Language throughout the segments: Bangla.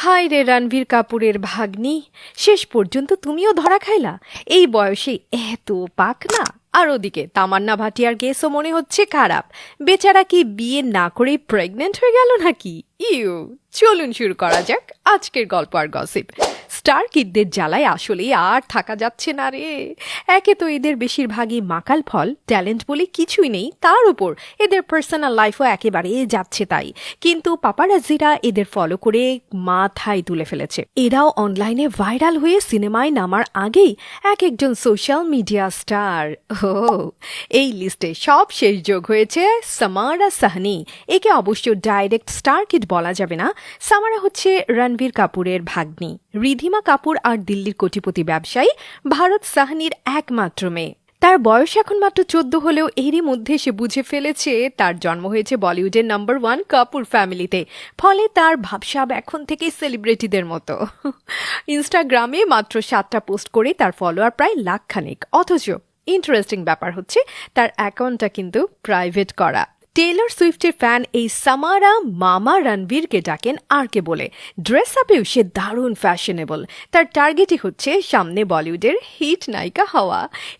হায় রে রণবীর কাপুরের ভাগ্নি, শেষ পর্যন্ত তুমিও ধরা খাইলা। এই বয়সে এত পাকনা। আর ওদিকে তামান্না ভাটিয়ার কেসও মনে হচ্ছে খারাপ। বেচারা কি বিয়ে না করেই প্রেগনেন্ট হয়ে গেল নাকি? ইউ, চলুন শুরু করা যাক আজকের গল্প আর গসিপ। স্টার কিডদের জ্বালায় আসলেই আর থাকা যাচ্ছে না রে। একে তো এদের বেশিরভাগই মাকাল ফল, ট্যালেন্ট বলে কিছুই নেই, তার উপর এদের পার্সোনাল লাইফও একেবারে যাচ্ছে তাই। কিন্তু পাপারাজিরা এদের ফলো করে মাথায় তুলে ফেলেছে। এরাও অনলাইনে ভাইরাল হয়ে সিনেমায় নামার আগেই এক একজন সোশ্যাল মিডিয়া স্টার। ও, এই লিস্টে সব শেষ যোগ হয়েছে সামারা সাহনি। একে অবশ্য ডাইরেক্ট স্টার কিড বলা যাবে না। সামারা হচ্ছে রণবীর কাপুরের ভাগ্নি। রিধিমা কাপুর আর দিল্লির কোটিপতি ব্যবসায়ী ভারত সাহনির একমাত্র মেয়ে। তার বয়স এখন মাত্র 14 হলেও এরই মধ্যে সে বুঝে ফেলেছে তার জন্ম হয়েছে বলিউডের নাম্বার 1 কাপুর ফ্যামিলিতে। ফলে তার ভাবসাব এখন থেকে সেলিব্রিটিদের মতো। ইনস্টাগ্রামে মাত্র 7টা পোস্ট করে তার ফলোয়ার প্রায় লাখখানেক। অথচ ইন্টারেস্টিং ব্যাপার হচ্ছে তার অ্যাকাউন্টটা কিন্তু প্রাইভেট করা। টেলর সুইফটের ফ্যান এই সামারা মামা রণবীরকে ডাকেন আর কে বলে। ড্রেস আপেও সে দারুণ ফ্যাশনেবল। তার টার্গেটই হচ্ছে সামনে বলিউডের হিট নায়িকা হওয়া।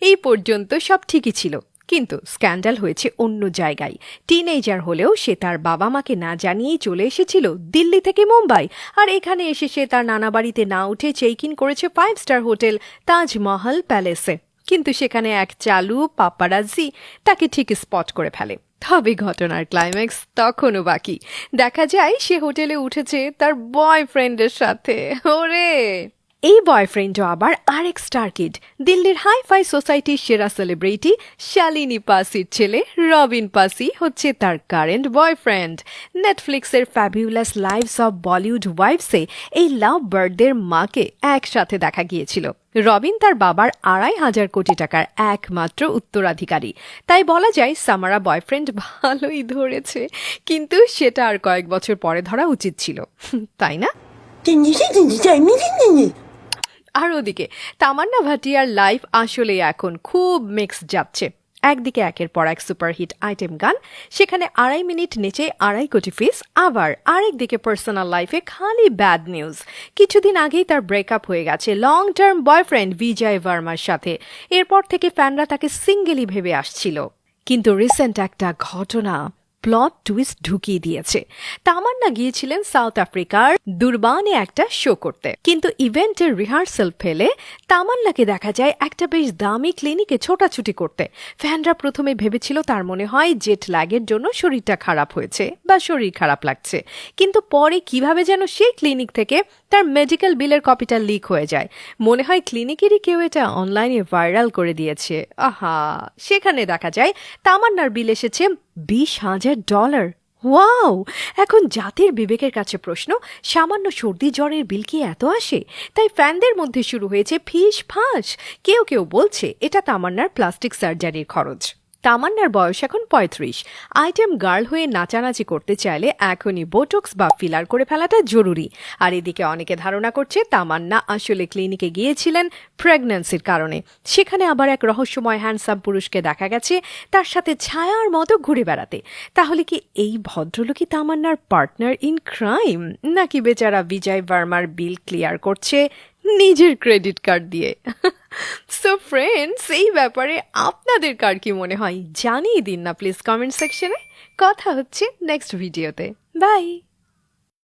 এই পর্যন্ত সব ঠিকই ছিল, কিন্তু স্ক্যান্ডাল হয়েছে অন্য জায়গায়। টিনেজার হলেও সে তার বাবা মাকে না জানিয়েই চলে এসেছিল দিল্লি থেকে মুম্বাই। আর এখানে এসে সে তার নানা বাড়িতে না উঠে চেক ইন করেছে 5 স্টার হোটেল তাজমহল প্যালেসে। কিন্তু সেখানে এক চালু পাপারাজি তাকে ঠিক স্পট করে ফেলে। তবে ঘটনার ক্লাইম্যাক্স তখনও বাকি। দেখা যায় সে হোটেলে উঠেছে তার বয়ফ্রেন্ডের সাথে। ওরে, এই বয়ফ্রেন্ডও আবার আরেক স্টার কিড, দিল্লির হাই ফাই সোসাইটির সেরা সেলিব্রিটি শালিনী পাসির ছেলে রবিন পাসি হচ্ছে তার কারেন্ট বয়ফ্রেন্ড। নেটফ্লিক্সের ফ্যাবিউলাস লাইভস অব বলিউড ওয়াইফসে এই লাভ বার্ডদের মাকে একসাথে দেখা গিয়েছিল। রবিন তার বাবার 2,500 কোটি টাকার একমাত্র উত্তরাধিকারী। তাই বলা যায় সামারা বয়ফ্রেন্ড ভালোই ধরেছে, কিন্তু সেটা আর কয়েক বছর পরে ধরা উচিত ছিল, তাই না? আর ওদিকে তামান্না ভাটিয়ার লাইফ আসলে এখন খুব মিক্সড যাচ্ছে। একদিকে একের পর এক সুপারহিট আইটেম গান, সেখানে 2.5 মিনিট নেচে 2.5 কোটি ফিস। আবার আরেকদিকে পার্সোনাল লাইফে খালি ব্যাড নিউজ। কিছুদিন আগেই তার ব্রেকআপ হয়ে গেছে লং টার্ম বয়ফ্রেন্ড বিজয় ভার্মার সাথে। এরপর থেকে ফ্যানরা তাকে সিঙ্গেলই ভেবে আসছিল। কিন্তু রিসেন্ট একটা ঘটনা প্লট টুইস্ট ঢুকিয়ে দিয়েছে। তামান্না গিয়েছিলেন সাউথ আফ্রিকার দুরবানে একটা শো করতে, কিন্তু ইভেন্টের রিহার্সাল ফেলে তামান্নাকে দেখা যায় একটা বেশ দামি ক্লিনিকে ছোটাছুটি করতে। ফ্যানরা প্রথমে ভেবেছিল তার মনে হয় জেট ল্যাগের জন্য শরীরটা খারাপ হয়েছে বা শরীর খারাপ লাগছে, কিন্তু পরে কিভাবে যেন সেই ক্লিনিক থেকে তার মেডিকেল বিলের কপিটা লিক হয়ে যায়। মনে হয় ক্লিনিকেরই কেউ এটা অনলাইনে ভাইরাল করে দিয়েছে। আহা, সেখানে দেখা যায় তামান্নার বিল এসেছে $20,000। ওয়াও! এখন জাতির বিবেকের কাছে প্রশ্ন, সামান্য সর্দি জ্বরের বিল কি এত আসে? তাই ফ্যানদের মধ্যে শুরু হয়েছে ফিস ফাঁস। কেউ কেউ বলছে এটা তামান্নার প্লাস্টিক সার্জারির খরচ। তামান্নার বয়স এখন 35। আইটেম গার্ল হয়ে নাচানাচি করতে চাইলে এখনই বোটক্স বা ফিলার করে ফেলাটা জরুরি। আর এদিকে অনেকে ধারণা করছে তামান্না আসলে ক্লিনিকে গিয়েছিলেন প্রেগন্যান্সির কারণে। সেখানে আবার এক রহস্যময় হ্যান্ডসাম পুরুষকে দেখা গেছে তার সাথে ছায়ার মতো ঘুরে বেড়াতে। তাহলে কি এই ভদ্রলোকই তামান্নার পার্টনার ইন ক্রাইম, নাকি বেচারা বিজয় ভার্মার বিল ক্লিয়ার করছে নিজের ক্রেডিট কার্ড দিয়ে? সো ফ্রেন্ডস, এই ব্যাপারে আপনাদের কার কি মনে হয় জানিয়ে দিন না প্লিজ কমেন্ট সেকশনে। কথা হচ্ছে নেক্সট ভিডিওতে। বাই।